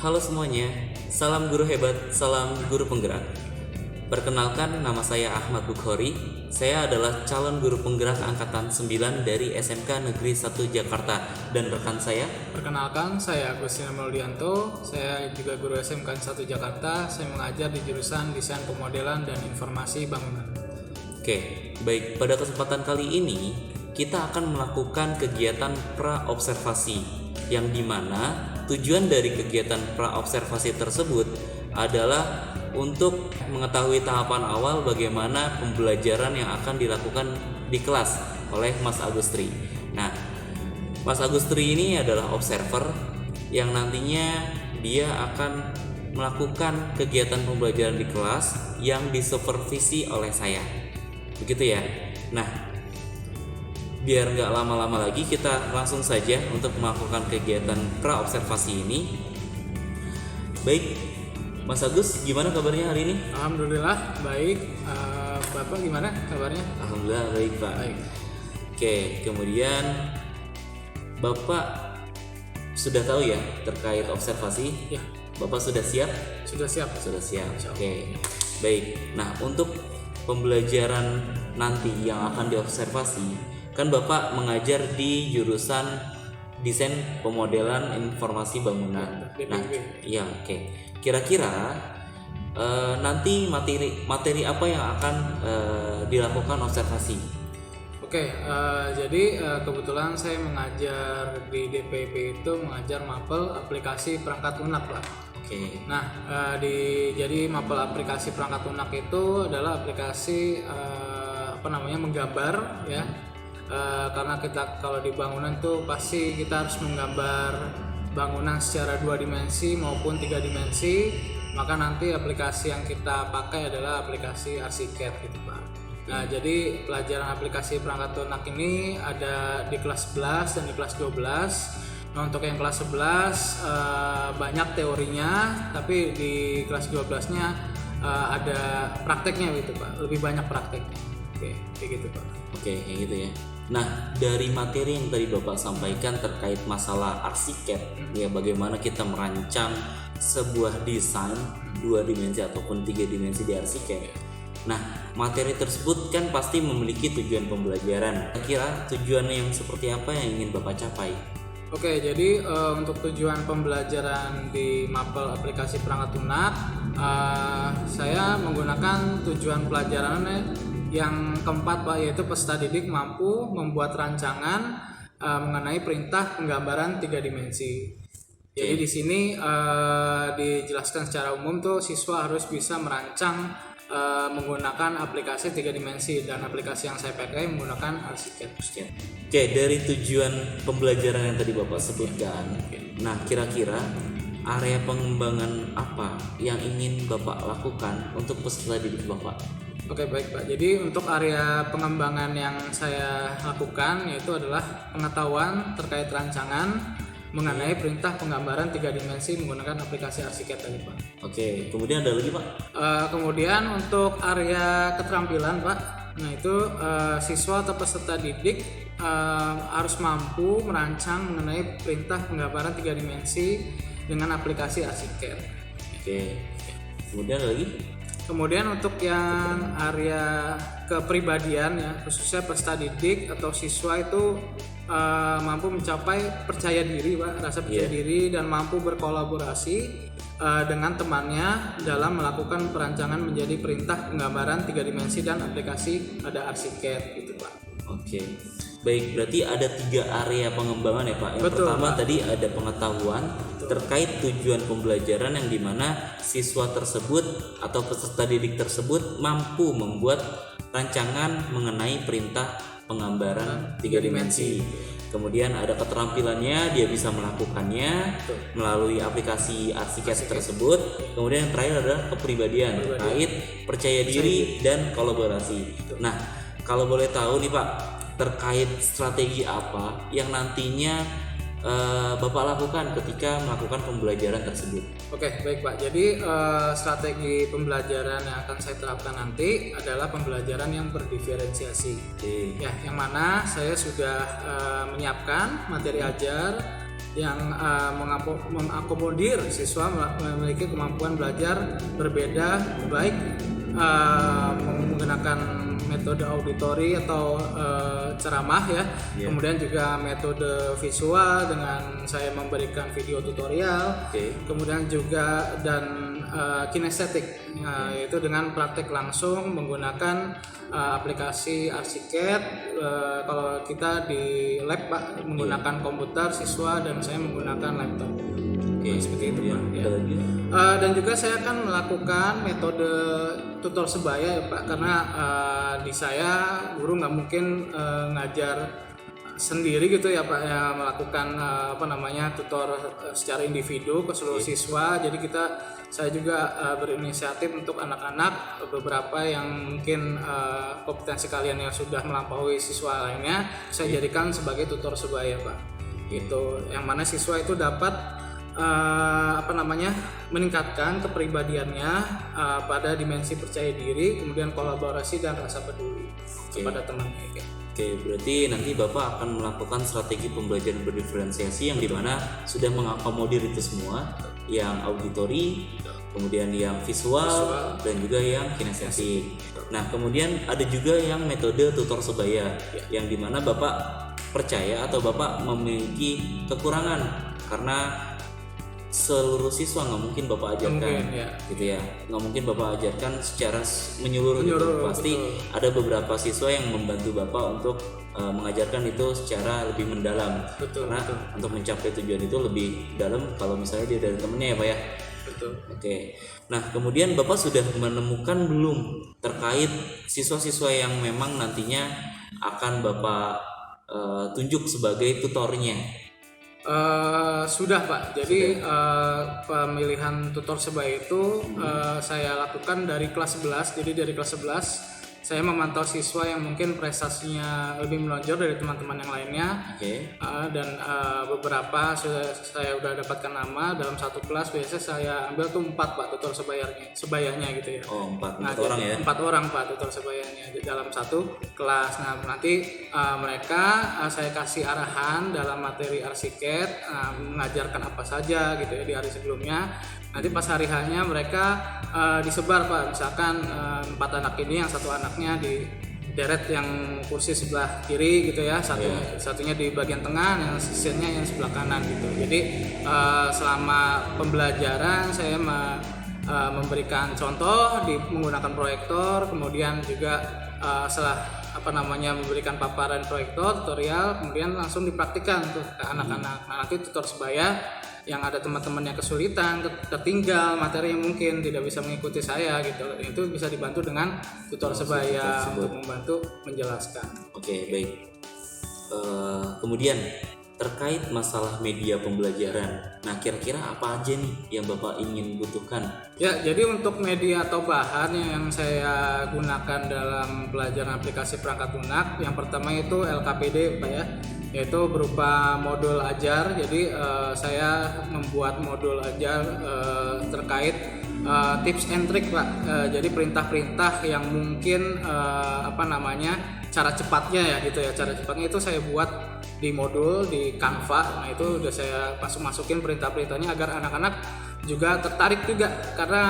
Halo semuanya, salam guru hebat, salam guru penggerak. Perkenalkan, nama saya Ahmad Bukhari. Saya adalah calon guru penggerak angkatan 9 dari SMK Negeri 1 Jakarta. Dan rekan saya, Perkenalkan, saya Agustina Meldianto. Saya juga guru SMK 1 Jakarta. Saya mengajar di jurusan Desain Pemodelan dan Informasi Bangunan. Oke, baik, pada kesempatan kali ini kita akan melakukan kegiatan pra-observasi yang dimana tujuan dari kegiatan pra-observasi tersebut adalah untuk mengetahui tahapan awal bagaimana pembelajaran yang akan dilakukan di kelas oleh Mas Agustri. Nah, Mas Agustri ini adalah observer yang nantinya dia akan melakukan kegiatan pembelajaran di kelas yang disupervisi oleh saya. Begitu ya. Nah, biar nggak lama-lama lagi, kita langsung saja untuk melakukan kegiatan pra-observasi ini. Baik, Mas Agus, gimana kabarnya hari ini? Alhamdulillah baik. Bapak gimana kabarnya? Alhamdulillah baik, Pak. Baik. Oke, kemudian Bapak sudah tahu ya terkait observasi? Ya, Bapak sudah siap? sudah siap. Sudah siap. Insya Allah. Oke. Baik. Nah, untuk pembelajaran nanti yang akan diobservasi, kan Bapak mengajar di jurusan Desain Pemodelan Informasi Bangunan. DPB. Nah, iya, oke. Kira-kira nanti materi apa yang akan dilakukan observasi? Oke, jadi kebetulan saya mengajar di DPB itu mengajar mapel aplikasi perangkat lunak, Pak. Oke. Nah, jadi mapel aplikasi perangkat lunak itu adalah aplikasi menggambar ya. Karena kita kalau di bangunan tuh pasti kita harus menggambar bangunan secara 2 dimensi maupun 3 dimensi, maka nanti aplikasi yang kita pakai adalah aplikasi ArchiCAD gitu, Pak. Nah, jadi pelajaran aplikasi perangkat lunak ini ada di kelas 11 dan di kelas 12. Nah, untuk yang kelas 11 banyak teorinya, tapi di kelas 12-nya ada prakteknya gitu, Pak. Lebih banyak prakteknya. Oke, kayak gitu, Pak. Oke, kayak gitu ya. Nah, dari materi yang tadi Bapak sampaikan terkait masalah ArchiCAD, ya bagaimana kita merancang sebuah desain 2 dimensi ataupun 3 dimensi di ArchiCAD. Nah, materi tersebut kan pasti memiliki tujuan pembelajaran. Kira tujuan yang seperti apa yang ingin Bapak capai? Oke, jadi untuk tujuan pembelajaran di mapel aplikasi perangkat lunak, saya menggunakan tujuan pelajarannya yang keempat, Pak, yaitu peserta didik mampu membuat rancangan mengenai perintah penggambaran 3 dimensi. Jadi di sini dijelaskan secara umum tuh siswa harus bisa merancang menggunakan aplikasi 3 dimensi, dan aplikasi yang saya pakai menggunakan ArchiCAD. Oke, dari tujuan pembelajaran yang tadi Bapak sebutkan, nah kira-kira area pengembangan apa yang ingin Bapak lakukan untuk peserta didik Bapak? Oke, baik, Pak. Jadi untuk area pengembangan yang saya lakukan yaitu adalah pengetahuan terkait rancangan mengenai perintah penggambaran 3 dimensi menggunakan aplikasi ArchiCAD tadi, Pak. Oke, kemudian ada lagi, Pak? Kemudian untuk area keterampilan, Pak, nah itu siswa atau peserta didik harus mampu merancang mengenai perintah penggambaran 3 dimensi dengan aplikasi ArchiCAD. Oke, kemudian ada lagi? Kemudian untuk yang area kepribadian ya, khususnya peserta didik atau siswa itu mampu mencapai percaya diri, Pak, rasa percaya diri, dan mampu berkolaborasi dengan temannya dalam melakukan perancangan menjadi perintah penggambaran 3 dimensi dan aplikasi ada ArchiCAD gitu, Pak. Oke. Baik, berarti ada 3 area pengembangan ya, Pak. Yang Betul, pertama Pak. tadi ada pengetahuan terkait tujuan pembelajaran yang dimana siswa tersebut atau peserta didik tersebut mampu membuat rancangan mengenai perintah penggambaran 3 dimensi. Kemudian ada keterampilannya, dia bisa melakukannya melalui aplikasi ArchiCAD tersebut. Kemudian yang terakhir adalah kepribadian terkait percaya diri dan kolaborasi. Nah, kalau boleh tahu nih, Pak, terkait strategi apa yang nantinya Bapak lakukan ketika melakukan pembelajaran tersebut? Oke, baik, Pak. Jadi strategi pembelajaran yang akan saya terapkan nanti adalah pembelajaran yang berdiferensiasi. Oke. Ya, yang mana saya sudah menyiapkan materi ajar yang mengakomodir siswa memiliki kemampuan belajar berbeda, baik menggunakan metode auditori atau ceramah ya, kemudian juga metode visual dengan saya memberikan video tutorial, kemudian juga dan kinestetik, yaitu dengan praktek langsung menggunakan aplikasi Arsiket. Kalau kita di lab Pak menggunakan komputer siswa dan saya menggunakan laptop. Seperti itu Pak. Ya. Dan juga saya akan melakukan metode tutor sebaya ya Pak, karena di saya guru nggak mungkin ngajar sendiri gitu ya Pak, ya melakukan tutor secara individu ke seluruh siswa. Jadi saya juga berinisiatif untuk anak-anak beberapa yang mungkin kompetensi kalian yang sudah melampaui siswa lainnya, saya jadikan sebagai tutor sebaya Pak. Gitu, yang mana siswa itu dapat meningkatkan kepribadiannya pada dimensi percaya diri, kemudian kolaborasi dan rasa peduli kepada temannya. Oke, berarti nanti Bapak akan melakukan strategi pembelajaran berdiferensiasi yang dimana sudah mengakomodir itu semua, yang auditori, kemudian yang visual, dan juga yang kinestetik. Nah, kemudian ada juga yang metode tutor sebaya, yang dimana Bapak percaya atau Bapak memiliki kekurangan karena seluruh siswa nggak mungkin Bapak ajarkan, gitu ya, nggak mungkin Bapak ajarkan secara menyeluruh gitu. Pasti ada beberapa siswa yang membantu Bapak untuk mengajarkan itu secara lebih mendalam, karena untuk mencapai tujuan itu lebih dalam kalau misalnya dia dari temennya ya Pak ya. Oke. Nah, kemudian Bapak sudah menemukan belum terkait siswa-siswa yang memang nantinya akan Bapak tunjuk sebagai tutornya? Sudah Pak, jadi pemilihan tutor sebaya itu saya lakukan dari kelas 11. Jadi dari kelas 11 saya memantau siswa yang mungkin prestasinya lebih menonjol dari teman-teman yang lainnya, dan beberapa saya udah dapatkan nama. Dalam satu kelas biasanya saya ambil tuh 4 Pak tutor sebayanya gitu ya. Empat orang ya? 4 orang Pak tutor sebayanya di dalam satu kelas. Nah, nanti mereka saya kasih arahan dalam materi Arsiket, mengajarkan apa saja gitu ya di hari sebelumnya. Nanti pas hari hanya mereka disebar Pak, misalkan 4 anak ini, yang satu anaknya di deret yang kursi sebelah kiri gitu ya, satunya di bagian tengah, yang sisanya yang sebelah kanan gitu. Jadi selama pembelajaran saya memberikan contoh menggunakan proyektor, kemudian juga setelah memberikan paparan proyektor tutorial, kemudian langsung dipraktikkan tuh ke anak-anak. Nah, nanti tutor sebaya yang ada teman-teman yang kesulitan, tertinggal materi yang mungkin tidak bisa mengikuti saya gitu, itu bisa dibantu dengan tutor sebaya untuk membantu menjelaskan. Oke, baik. Kemudian terkait masalah media pembelajaran, nah kira-kira apa aja nih yang Bapak ingin butuhkan? Ya, jadi untuk media atau bahan yang saya gunakan dalam pelajaran aplikasi perangkat lunak, yang pertama itu LKPD Pak ya, yaitu berupa modul ajar. Jadi saya membuat modul ajar terkait tips and trick Pak. Jadi perintah-perintah yang mungkin cara cepatnya ya gitu ya. Cara cepatnya itu saya buat di modul di Canva. Nah, itu udah saya masukin perintah-perintahnya agar anak-anak juga tertarik juga, karena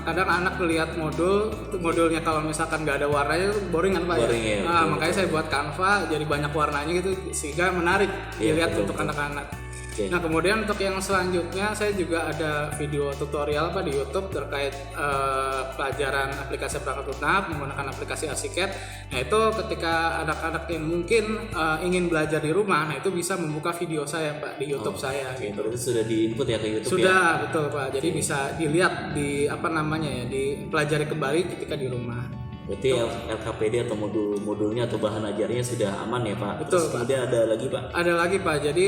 kadang anak lihat modulnya kalau misalkan nggak ada warnanya boring kan Pak ya. Makanya saya buat Canva jadi banyak warnanya gitu sehingga menarik dilihat untuk anak-anak. Nah, kemudian untuk yang selanjutnya saya juga ada video tutorial Pak di YouTube terkait pelajaran aplikasi perangkat lunak menggunakan aplikasi Arsiket. Nah, itu ketika anak-anak yang mungkin ingin belajar di rumah, nah itu bisa membuka video saya Pak di YouTube saya. Gitu. Berarti sudah di-input ya ke YouTube? Sudah, betul Pak. Jadi bisa dilihat dipelajari kembali ketika di rumah. Berarti LKPD atau modulnya atau bahan ajarnya sudah aman ya Pak? Betul. Terus kemudian ada lagi Pak? Ada lagi Pak. Jadi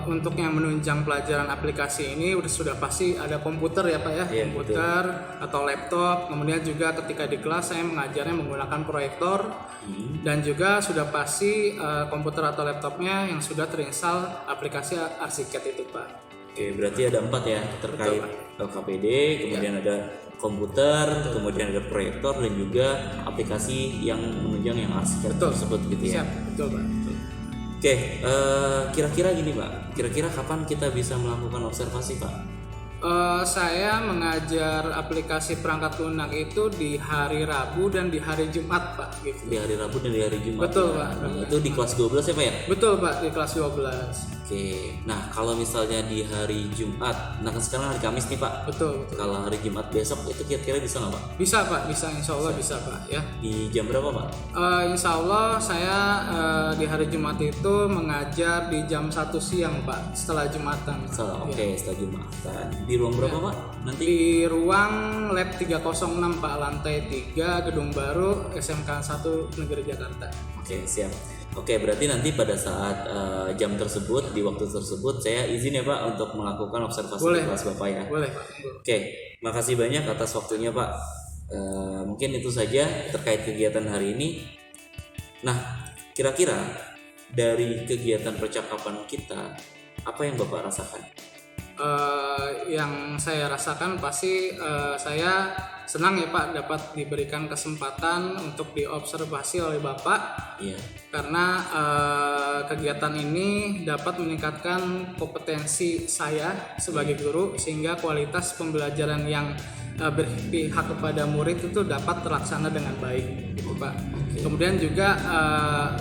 untuk yang menunjang pelajaran aplikasi ini sudah pasti ada komputer ya Pak ya, komputer atau laptop. Kemudian juga ketika di kelas saya mengajarnya menggunakan proyektor, dan juga sudah pasti komputer atau laptopnya yang sudah terinstall aplikasi Arsiket itu Pak. Oke, berarti ada 4 ya terkait LKPD, kemudian ada komputer, kemudian ada proyektor, dan juga aplikasi yang menunjang yang Arsiket tersebut gitu ya. Siap, betul Pak. Oke, kira-kira gini Pak, kira-kira kapan kita bisa melakukan observasi Pak? Saya mengajar aplikasi perangkat lunak itu di hari Rabu dan di hari Jumat Pak gitu. Di hari Rabu dan di hari Jumat. Betul, ya? Pak. Nah, itu di kelas 12 ya Pak ya? Betul Pak, di kelas 12. Oke, nah kalau misalnya di hari Jumat, nah kan sekarang hari Kamis nih Pak. Betul. Kalau hari Jumat besok itu kira-kira bisa nggak Pak? Bisa Pak, bisa, insya Allah bisa Pak ya. Di jam berapa Pak? Insya Allah saya di hari Jumat itu mengajar di jam 1 siang Pak, setelah Jumatan. Oke, setelah Jumatan. Di ruang berapa Pak? Nanti Di ruang lab 306 Pak, lantai 3, gedung baru SMK 1 Negeri Jakarta. Oke, siap. Oke, berarti nanti pada saat jam tersebut, di waktu tersebut, saya izin ya Pak untuk melakukan observasi Boleh, di kelas Bapak ya. Boleh Pak. Oke, makasih banyak atas waktunya Pak. Mungkin itu saja terkait kegiatan hari ini. Nah, kira-kira dari kegiatan percakapan kita, apa yang Bapak rasakan? Yang saya rasakan pasti saya senang ya Pak dapat diberikan kesempatan untuk diobservasi oleh Bapak. Iya. Karena kegiatan ini dapat meningkatkan kompetensi saya sebagai guru sehingga kualitas pembelajaran yang berpihak kepada murid itu dapat terlaksana dengan baik gitu Pak. Kemudian juga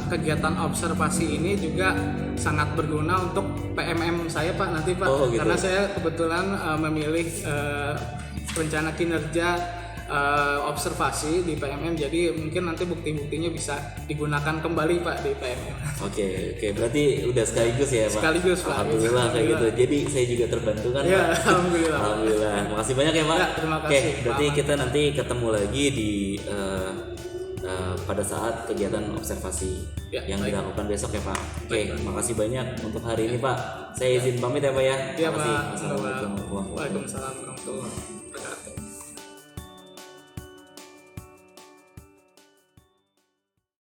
kegiatan observasi ini juga sangat berguna untuk PMM saya Pak nanti Pak. Oh, gitu. Karena saya kebetulan memilih rencana kinerja observasi di PMM, jadi mungkin nanti bukti-buktinya bisa digunakan kembali Pak di PMM. Oke, berarti udah sekaligus ya Pak? Sekaligus Pak. Alhamdulillah kayak gitu. Jadi saya juga terbantu kan Ya, Pak? alhamdulillah. Alhamdulillah. Makasih banyak ya Pak. Ya, terima Oke, kasih, berarti Pak. kita nanti ketemu lagi di pada saat kegiatan observasi Ya, yang baik. dilakukan besok ya Pak. Oke, makasih banyak untuk hari ini Pak. Saya izin pamit ya Pak ya. Iya Makasih. Pak. Assalamualaikum warahmatullahi wabarakatuh. Waalaikumsalam warahmatullahi wabarakatuh.